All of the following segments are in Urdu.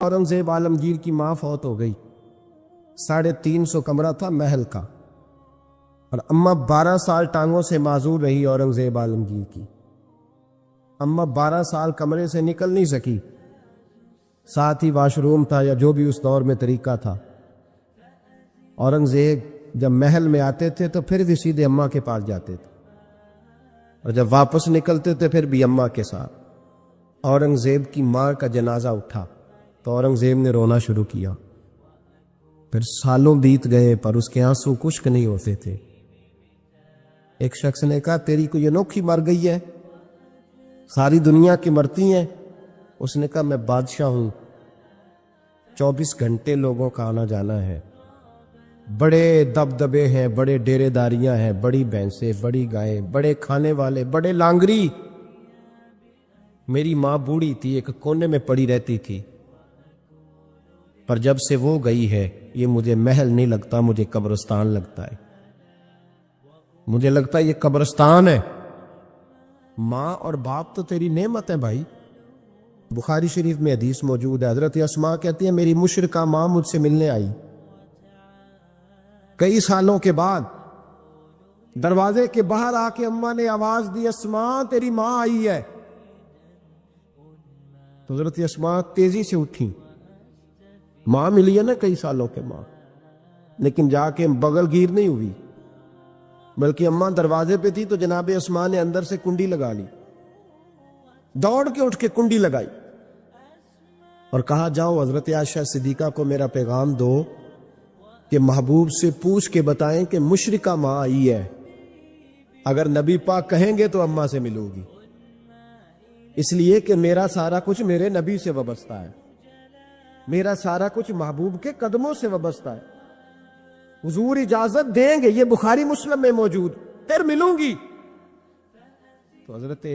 اورنگزیب عالمگیر کی ماں فوت ہو گئی، 350 کمرہ تھا محل کا، اور اماں 12 سال ٹانگوں سے معذور رہی اورنگزیب عالمگیر کی۔ اماں 12 سال کمرے سے نکل نہیں سکی، ساتھ ہی واش روم تھا یا جو بھی اس دور میں طریقہ تھا۔ اورنگزیب جب محل میں آتے تھے تو پھر بھی سیدھے اماں کے پاس جاتے تھے، اور جب واپس نکلتے تھے پھر بھی اماں کے ساتھ۔ اورنگزیب کی ماں کا جنازہ اٹھا تو اورنگزیب نے رونا شروع کیا، پھر سالوں بیت گئے پر اس کے آنسو خشک نہیں ہوتے تھے۔ ایک شخص نے کہا تیری کوئی انوکھی مر گئی ہے، ساری دنیا کی مرتی ہیں؟ اس نے کہا میں بادشاہ ہوں، 24 گھنٹے لوگوں کا آنا جانا ہے، بڑے دبدبے ہیں، بڑے ڈیرے داریاں ہیں، بڑی بھینسیں، بڑی گائیں، بڑے کھانے والے، بڑے لانگری۔ میری ماں بوڑھی تھی، ایک کونے میں پڑی رہتی تھی، پر جب سے وہ گئی ہے یہ مجھے محل نہیں لگتا، مجھے قبرستان لگتا ہے، مجھے لگتا ہے یہ قبرستان ہے۔ ماں اور باپ تو تیری نعمت ہے بھائی۔ بخاری شریف میں حدیث موجود ہے، حضرت اسماء کہتی ہیں میری مشرکہ ماں مجھ سے ملنے آئی کئی سالوں کے بعد، دروازے کے باہر آ کے اماں نے آواز دی اسماء تیری ماں آئی ہے، تو حضرت اسماء تیزی سے اٹھی، ماں ملی ہے نا کئی سالوں کے بعد، لیکن جا کے بغل گیر نہیں ہوئی، بلکہ اماں دروازے پہ تھی تو جناب اسماء نے اندر سے کنڈی لگا لی، دوڑ کے اٹھ کے کنڈی لگائی اور کہا جاؤ حضرت عائشہ صدیقہ کو میرا پیغام دو کہ محبوب سے پوچھ کے بتائیں کہ مشرکہ ماں آئی ہے، اگر نبی پاک کہیں گے تو اماں سے ملو گی، اس لیے کہ میرا سارا کچھ میرے نبی سے وابستہ ہے، میرا سارا کچھ محبوب کے قدموں سے وابستہ ہے، حضور اجازت دیں گے، یہ بخاری مسلم میں موجود، پھر ملوں گی۔ تو حضرت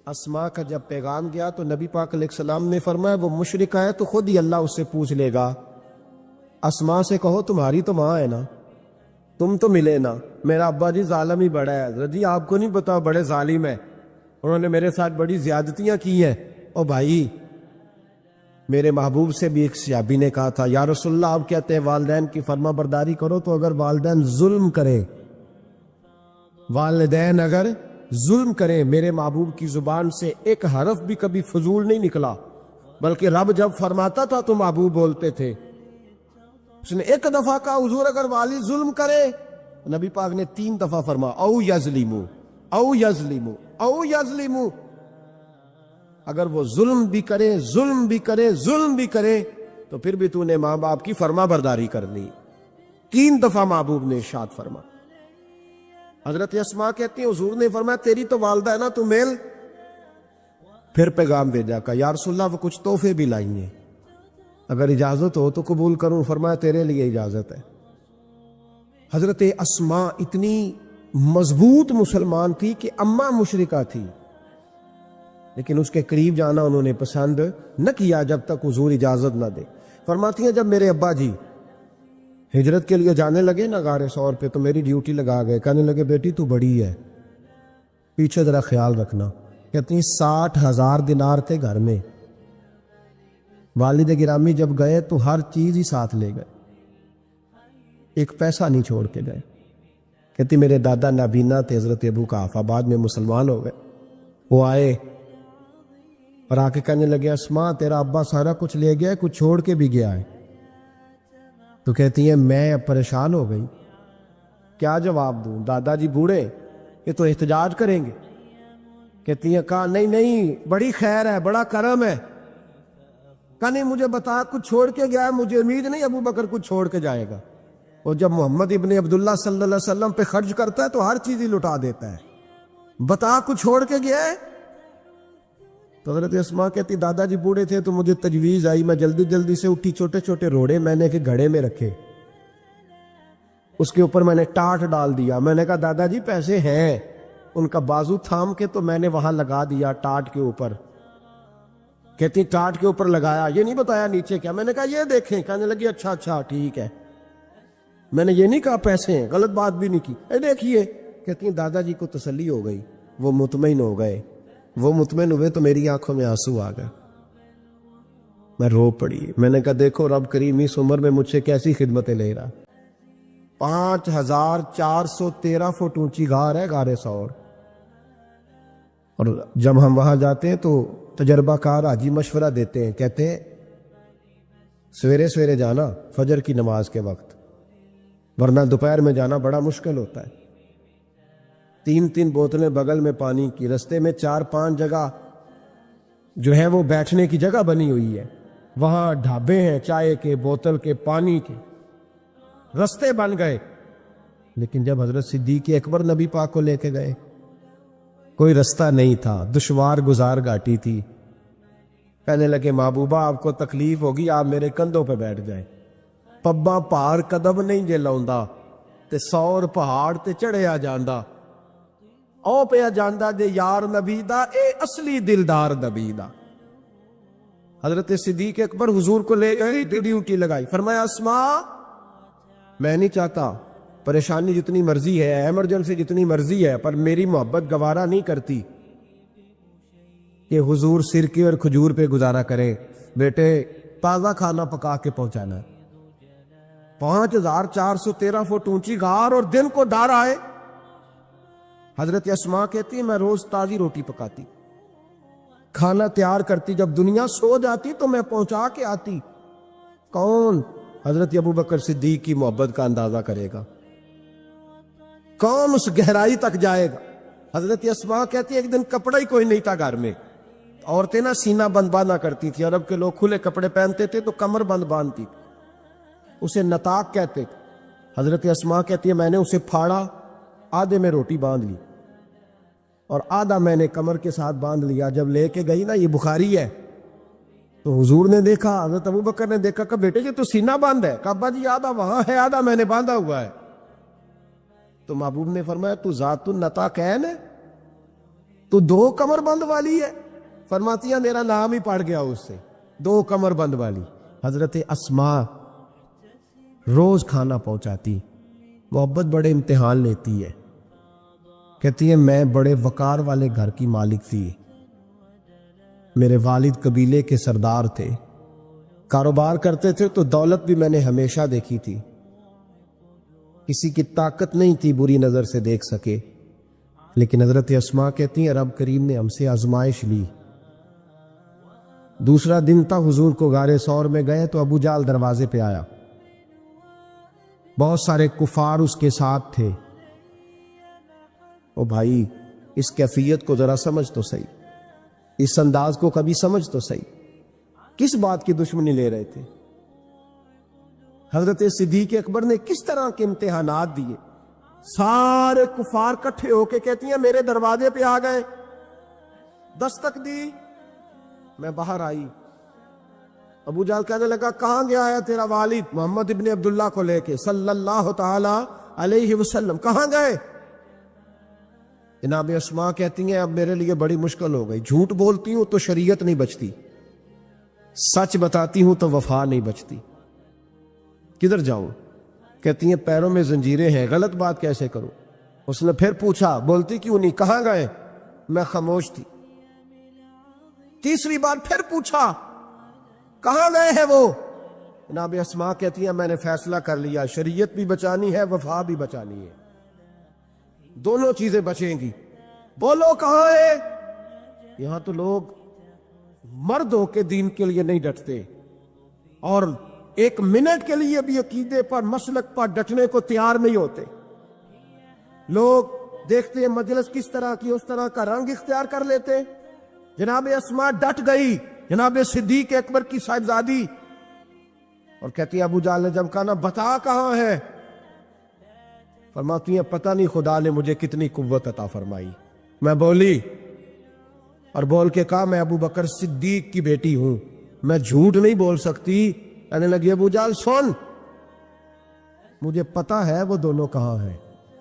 اسماء کا جب پیغام گیا تو نبی پاک علیہ السلام نے فرمایا وہ مشرکہ ہے تو خود ہی اللہ اس سے پوچھ لے گا، اسماء سے کہو تمہاری تو ماں ہے نا، تم تو ملے نا، میرا ابا جی ظالم ہی بڑا ہے، حضرت جی آپ کو نہیں پتا بڑے ظالم ہے، انہوں نے میرے ساتھ بڑی زیادتیاں کی ہیں۔ او بھائی، میرے محبوب سے بھی ایک صحابی نے کہا تھا یا رسول اللہ آپ کہتے ہیں والدین کی فرما برداری کرو، تو اگر والدین ظلم کرے، والدین اگر ظلم کریں، میرے محبوب کی زبان سے ایک حرف بھی کبھی فضول نہیں نکلا، بلکہ رب جب فرماتا تھا تو محبوب بولتے تھے۔ اس نے ایک دفعہ کہا حضور اگر والد ظلم کرے، نبی پاک نے 3 دفعہ فرما او یظلمو او یظلمو او یظلمو، اگر وہ ظلم بھی کرے ظلم بھی کرے ظلم بھی کرے تو پھر بھی تو نے ماں باپ کی فرما برداری کرنی۔ 3 دفعہ محبوب نے ارشاد فرما۔ حضرت اسماء کہتی ہیں حضور نے فرمایا تیری تو والدہ ہے نا، تو میل۔ پھر پیغام بھیجا کہ یا رسول اللہ وہ کچھ تحفے بھی لائیں گے، اگر اجازت ہو تو قبول کروں، فرمایا تیرے لیے اجازت ہے۔ حضرت اسماء اتنی مضبوط مسلمان تھی کہ اماں مشرکہ تھی، لیکن اس کے قریب جانا انہوں نے پسند نہ کیا جب تک حضور اجازت نہ دے۔ فرماتی ہیں جب میرے ابا جی ہجرت کے لیے جانے لگے نا غار ثور پہ تو میری ڈیوٹی لگا گئے، کہنے لگے بیٹی تو بڑی ہے، پیچھے ذرا خیال رکھنا۔ کہتی ہیں 60,000 دینار تھے گھر میں، والد گرامی جب گئے تو ہر چیز ہی ساتھ لے گئے، ایک پیسہ نہیں چھوڑ کے گئے۔ کہتی میرے دادا نابینا تھے حضرت ابو قحافہ، بعد میں مسلمان ہو گئے، وہ آئے اور آ کے کہنے لگے اسماء تیرا ابا سارا کچھ لے گیا ہے، کچھ چھوڑ کے بھی گیا ہے۔ تو کہتی ہیں میں پریشان ہو گئی، کیا جواب دوں، دادا جی بوڑھے یہ تو احتجاج کریں گے۔ کہتی ہیں کہا نہیں نہیں بڑی خیر ہے، بڑا کرم ہے، کہا نہیں مجھے بتا کچھ چھوڑ کے گیا ہے، مجھے امید نہیں ابو بکر کچھ چھوڑ کے جائے گا، اور جب محمد ابن عبداللہ صلی اللہ علیہ وسلم پہ خرچ کرتا ہے تو ہر چیز ہی لٹا دیتا ہے، بتا کچھ چھوڑ کے گیا ہے۔ تو حضرت اسماء کہتی دادا جی بوڑھے تھے تو مجھے تجویز آئی، میں جلدی جلدی سے اٹھی، چھوٹے چھوٹے روڑے میں نے کہ گھڑے میں رکھے، اس کے اوپر میں نے ٹاٹ ڈال دیا، میں نے کہا دادا جی پیسے ہیں، ان کا بازو تھام کے تو میں نے وہاں لگا دیا ٹاٹ کے اوپر۔ کہتی ٹاٹ کے اوپر لگایا، یہ نہیں بتایا نیچے کیا، میں نے کہا یہ دیکھیں، کہنے لگی اچھا اچھا ٹھیک ہے، میں نے یہ نہیں کہا پیسے ہیں، غلط بات بھی نہیں کی، اے دیکھیے۔ کہتی ہیں دادا جی کو تسلی ہو گئی، وہ مطمئن ہو گئے، وہ مطمئن ہوئے تو میری آنکھوں میں آنسو آ گئے۔ میں رو پڑی. میں نے کہا دیکھو رب کریم اس عمر میں مجھ سے کیسی خدمتیں لے رہا. 5413 فٹ اونچی غار ہے غار ثور. اور جب ہم وہاں جاتے ہیں تو تجربہ کار حاجی مشورہ دیتے ہیں, کہتے ہیں سویرے سویرے جانا فجر کی نماز کے وقت, ورنہ دوپہر میں جانا بڑا مشکل ہوتا ہے. 3 بوتلیں بغل میں پانی کی, رستے میں 4-5 جگہ جو ہے وہ بیٹھنے کی جگہ بنی ہوئی ہے, وہاں ڈھابے ہیں چائے کے, بوتل کے, پانی کے, رستے بن گئے. لیکن جب حضرت صدیق اکبر نبی پاک کو لے کے گئے کوئی رستہ نہیں تھا, دشوار گزار گھاٹی تھی. کہنے لگے محبوبہ آپ کو تکلیف ہوگی, آپ میرے کندھوں پہ بیٹھ جائیں. پبا پہاڑ قدم نہیں جے لاؤندا تے سور پہاڑ تے چڑھیا جاندا, او پیا جاندا جے یار نبی دا, اے اصلی دلدار نبی دا. حضرت صدیق اکبر حضور کو لے گئے, ڈیوٹی لگائی, فرمایا اسماء میں نہیں چاہتا, پریشانی جتنی مرضی ہے, ایمرجنسی جتنی مرضی ہے, پر میری محبت گوارا نہیں کرتی کہ حضور سرکے اور کھجور پہ گزارا کریں. بیٹے تازہ کھانا پکا کے پہنچانا ہے. 5413 فٹ اونچی غار اور دن کو ڈر آئے. حضرت اسماء کہتی ہے میں روز تازی روٹی پکاتی, کھانا تیار کرتی, جب دنیا سو جاتی تو میں پہنچا کے آتی. کون؟ حضرت ابوبکر صدیق کی محبت کا اندازہ کرے گا, کون اس گہرائی تک جائے گا. حضرت اسماء کہتی ہے ایک دن کپڑا ہی کوئی نہیں تھا گھر میں, عورتیں نا سینہ بند باندھا کرتی تھی, عرب کے لوگ کھلے کپڑے پہنتے تھے تو کمر بند باندھتی تھی, اسے نتاق کہتے تھے. حضرت اسماء کہتی ہے میں نے اسے پھاڑا, آدھے میں روٹی باندھ لی اور آدھا میں نے کمر کے ساتھ باندھ لیا. جب لے کے گئی نا, یہ بخاری ہے, تو حضور نے دیکھا, حضرت ابوبکر نے دیکھا کہ بیٹے جی تو سینہ بند ہے, کہا ابا جی آدھا وہاں ہے آدھا میں نے باندھا ہوا ہے. تو محبوب نے فرمایا تو ذات النطاقین ہے, تو 2 کمر بند والی ہے. فرماتی ہے میرا نام ہی پڑ گیا اس سے, 2 کمر بند والی. حضرت اسماء روز کھانا پہنچاتی, محبت بڑے امتحان لیتی ہے. کہتی ہے میں بڑے وقار والے گھر کی مالک تھی, میرے والد قبیلے کے سردار تھے, کاروبار کرتے تھے تو دولت بھی میں نے ہمیشہ دیکھی تھی, کسی کی طاقت نہیں تھی بری نظر سے دیکھ سکے. لیکن حضرت اسماء کہتی ہیں رب کریم نے ہم سے آزمائش لی. دوسرا دن تھا, حضور کو غار ثور میں گئے تو ابو جہل دروازے پہ آیا, بہت سارے کفار اس کے ساتھ تھے. او بھائی اس کیفیت کو ذرا سمجھ تو صحیح, اس انداز کو کبھی سمجھ تو صحیح, کس بات کی دشمنی لے رہے تھے. حضرت صدیق اکبر نے کس طرح کے امتحانات دیے. سارے کفار کٹھے ہو کے کہتی ہیں میرے دروازے پہ آ گئے, دستک دی, میں باہر آئی. ابو جہل کہنے لگا کہاں گیا ہے تیرا والد محمد ابن عبداللہ کو لے کے صلی اللہ تعالی علیہ وسلم, کہاں گئے؟ جناب اسماء کہتی ہیں اب میرے لیے بڑی مشکل ہو گئی, جھوٹ بولتی ہوں تو شریعت نہیں بچتی, سچ بتاتی ہوں تو وفا نہیں بچتی, کدھر جاؤں؟ کہتی ہیں پیروں میں زنجیریں ہیں, غلط بات کیسے کروں؟ اس نے پھر پوچھا, بولتی کیوں نہیں, کہاں گئے؟ میں خاموش تھی. تیسری بار پھر پوچھا کہاں گئے ہیں وہ؟ جناب اسماء کہتی ہیں میں نے فیصلہ کر لیا, شریعت بھی بچانی ہے وفا بھی بچانی ہے, دونوں چیزیں بچیں گی. بولو کہاں ہے؟ یہاں تو لوگ مردوں کے دین کے لیے نہیں ڈٹتے, اور 1 منٹ کے لیے بھی عقیدے پر مسلک پر ڈٹنے کو تیار نہیں ہوتے. لوگ دیکھتے ہیں مجلس کس طرح کی, اس طرح کا رنگ اختیار کر لیتے. جناب اسماء ڈٹ گئی, جناب صدیق اکبر کی صاحبزادی, اور کہتی ہے ابو جہل نے جب کہا نا بتا کہاں ہے, فرماتی ہیں پتہ نہیں خدا نے مجھے کتنی قوت عطا فرمائی. میں بولی اور بول کے کہا میں ابو بکر صدیق کی بیٹی ہوں, میں جھوٹ نہیں بول سکتی. کہنے لگی ابو جہل سن, مجھے پتا ہے وہ دونوں کہاں ہیں,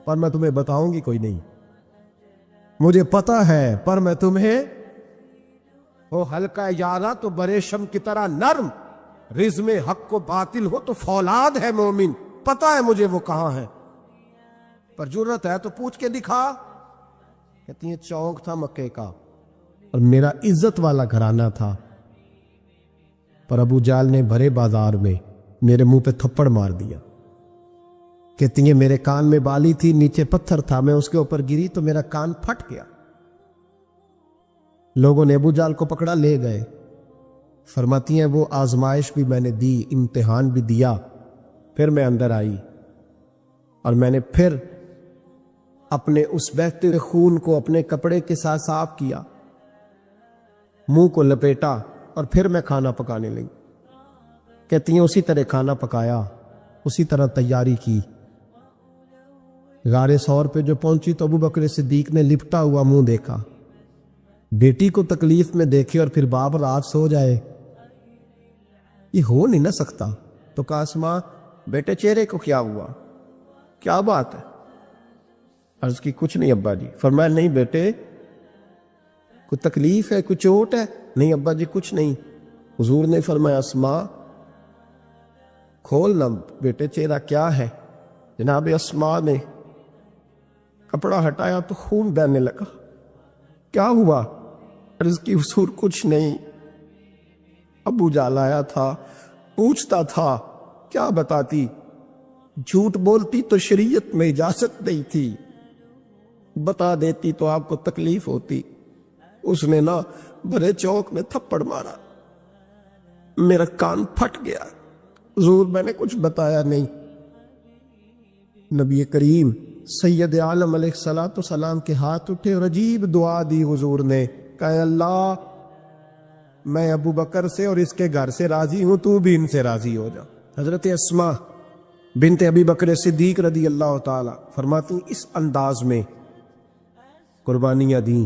پر میں تمہیں بتاؤں گی کوئی نہیں. مجھے پتا ہے پر میں تمہیں, وہ ہلکا یارا تو بریشم کی طرح نرم, رزم حق و باطل ہو تو فولاد ہے مومن. پتا ہے مجھے وہ کہاں ہے, پر جرت ہے تو پوچھ کے دکھا. کہتی ہیں چونک تھا مکے کا اور میرا عزت والا گھرانہ تھا, پر ابو جال نے بھرے بازار میں میرے منہ پہ تھپڑ مار دیا۔ کہتی ہیں میرے کان میں بالی تھی، نیچے پتھر تھا، میں اس کے اوپر گری تو میرا کان پھٹ گیا۔ لوگوں نے ابو جال کو پکڑا لے گئے۔ فرماتی ہیں وہ آزمائش بھی میں نے دی، امتحان بھی دیا، پھر میں اندر آئی اور میں نے پھر اپنے اس بہتے ہوئے خون کو اپنے کپڑے کے ساتھ صاف کیا، منہ کو لپیٹا اور پھر میں کھانا پکانے لگی۔ کہتی ہیں اسی طرح کھانا پکایا، اسی طرح تیاری کی۔ غار ثور پہ جو پہنچی تو ابو بکر صدیق نے لپٹا ہوا منہ دیکھا۔ بیٹی کو تکلیف میں دیکھے اور پھر باپ رات سو جائے، یہ ہو نہیں نہ سکتا۔ تو کہا اسماء بیٹے چہرے کو کیا ہوا، کیا بات ہے؟ عرض کی کچھ نہیں ابا جی۔ فرمایا نہیں بیٹے کوئی تکلیف ہے، کوئی چوٹ ہے؟ نہیں ابا جی کچھ نہیں۔ حضور نے فرمایا اسماء کھول نہ بیٹے چہرہ کیا ہے۔ جناب اسماء نے کپڑا ہٹایا تو خون بہنے لگا۔ کیا ہوا؟ عرض کی حضور کچھ نہیں، ابو جال آیا تھا، پوچھتا تھا کیا بتاتی، جھوٹ بولتی تو شریعت میں اجازت نہیں تھی، بتا دیتی تو آپ کو تکلیف ہوتی۔ اس نے نا بڑے چوک میں تھپڑ مارا، میرا کان پھٹ گیا۔ حضور میں نے کچھ بتایا نہیں۔ نبی کریم سید عالم علیہ الصلوۃ والسلام کے ہاتھ اٹھے اور عجیب دعا دی حضور نے، کہا اللہ میں ابو بکر سے اور اس کے گھر سے راضی ہوں، تو بھی ان سے راضی ہو جا۔ حضرت اسماء بنت ابی بکر صدیق رضی اللہ تعالی فرماتی اس انداز میں قربانیاں دیں